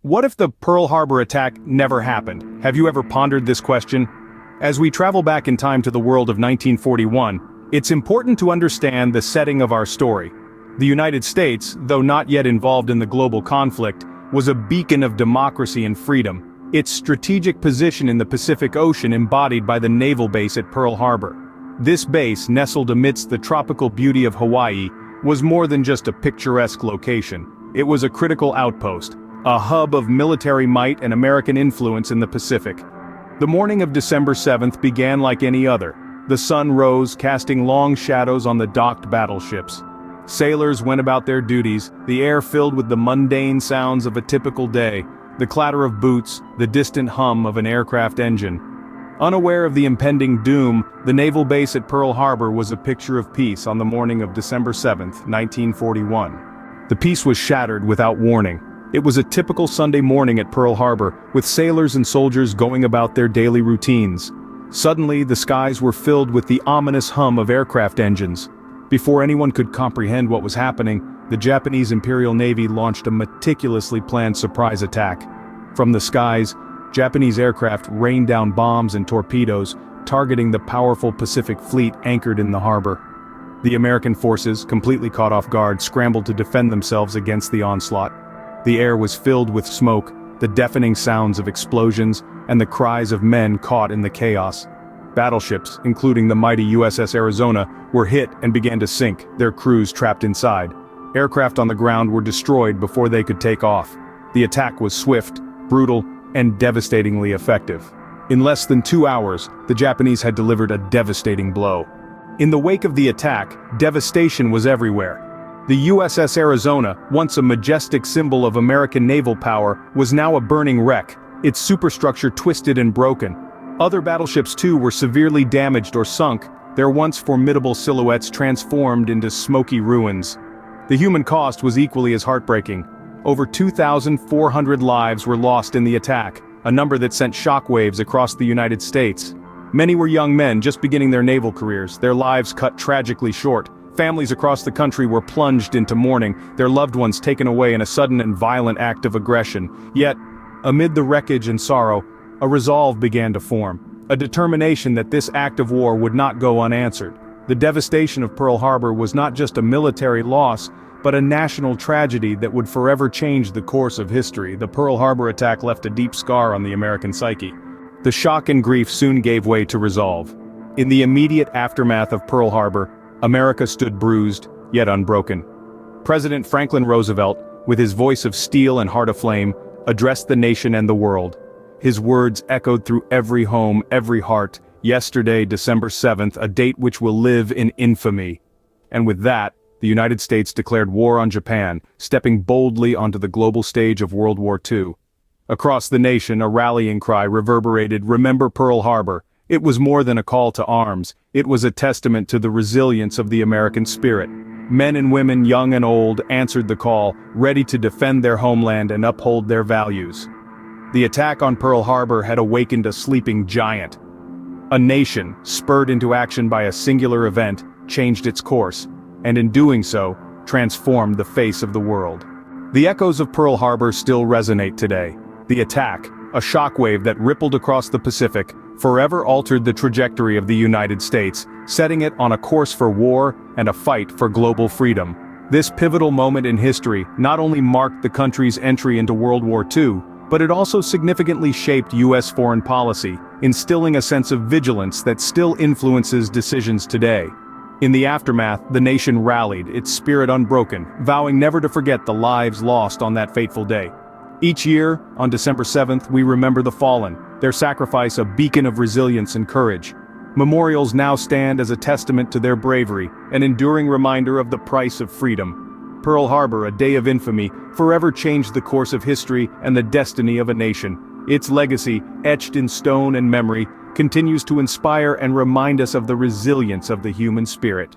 What if the Pearl Harbor attack never happened? Have you ever pondered this question? As we travel back in time to the world of 1941, it's important to understand the setting of our story. The United States, though not yet involved in the global conflict, was a beacon of democracy and freedom, its strategic position in the Pacific Ocean embodied by the naval base at Pearl Harbor. This base, nestled amidst the tropical beauty of Hawaii, was more than just a picturesque location. It was a critical outpost, a hub of military might and American influence in the Pacific. The morning of December 7th began like any other. The sun rose, casting long shadows on the docked battleships. Sailors went about their duties, the air filled with the mundane sounds of a typical day, the clatter of boots, the distant hum of an aircraft engine. Unaware of the impending doom, the naval base at Pearl Harbor was a picture of peace on the morning of December 7, 1941. The peace was shattered without warning. It was a typical Sunday morning at Pearl Harbor, with sailors and soldiers going about their daily routines. Suddenly, the skies were filled with the ominous hum of aircraft engines. Before anyone could comprehend what was happening, the Japanese Imperial Navy launched a meticulously planned surprise attack. From the skies, Japanese aircraft rained down bombs and torpedoes, targeting the powerful Pacific Fleet anchored in the harbor. The American forces, completely caught off guard, scrambled to defend themselves against the onslaught. The air was filled with smoke, the deafening sounds of explosions, and the cries of men caught in the chaos. Battleships, including the mighty USS Arizona, were hit and began to sink, their crews trapped inside. Aircraft on the ground were destroyed before they could take off. The attack was swift, brutal, and devastatingly effective. In less than 2 hours, the Japanese had delivered a devastating blow. In the wake of the attack, devastation was everywhere. The USS Arizona, once a majestic symbol of American naval power, was now a burning wreck, its superstructure twisted and broken. Other battleships too were severely damaged or sunk, their once formidable silhouettes transformed into smoky ruins. The human cost was equally as heartbreaking. Over 2,400 lives were lost in the attack, a number that sent shockwaves across the United States. Many were young men just beginning their naval careers, their lives cut tragically short. Families across the country were plunged into mourning, their loved ones taken away in a sudden and violent act of aggression. Yet, amid the wreckage and sorrow, a resolve began to form, a determination that this act of war would not go unanswered. The devastation of Pearl Harbor was not just a military loss, but a national tragedy that would forever change the course of history. The Pearl Harbor attack left a deep scar on the American psyche. The shock and grief soon gave way to resolve. In the immediate aftermath of Pearl Harbor, America stood bruised, yet unbroken. President Franklin Roosevelt, with his voice of steel and heart aflame, addressed the nation and the world. His words echoed through every home, every heart. Yesterday, December 7th, a date which will live in infamy. And with that, the United States declared war on Japan, stepping boldly onto the global stage of World War II. Across the nation, a rallying cry reverberated, "Remember Pearl Harbor." It was more than a call to arms, it was a testament to the resilience of the American spirit. Men and women, young and old, answered the call, ready to defend their homeland and uphold their values. The attack on Pearl Harbor had awakened a sleeping giant. A nation, spurred into action by a singular event, changed its course, and in doing so, transformed the face of the world. The echoes of Pearl Harbor still resonate today. The attack, a shockwave that rippled across the Pacific, forever altered the trajectory of the United States, setting it on a course for war and a fight for global freedom. This pivotal moment in history not only marked the country's entry into World War II, but it also significantly shaped U.S. foreign policy, instilling a sense of vigilance that still influences decisions today. In the aftermath, the nation rallied, its spirit unbroken, vowing never to forget the lives lost on that fateful day. Each year, on December 7th, we remember the fallen, their sacrifice a beacon of resilience and courage. Memorials now stand as a testament to their bravery, an enduring reminder of the price of freedom. Pearl Harbor, a day of infamy, forever changed the course of history and the destiny of a nation. Its legacy, etched in stone and memory, continues to inspire and remind us of the resilience of the human spirit.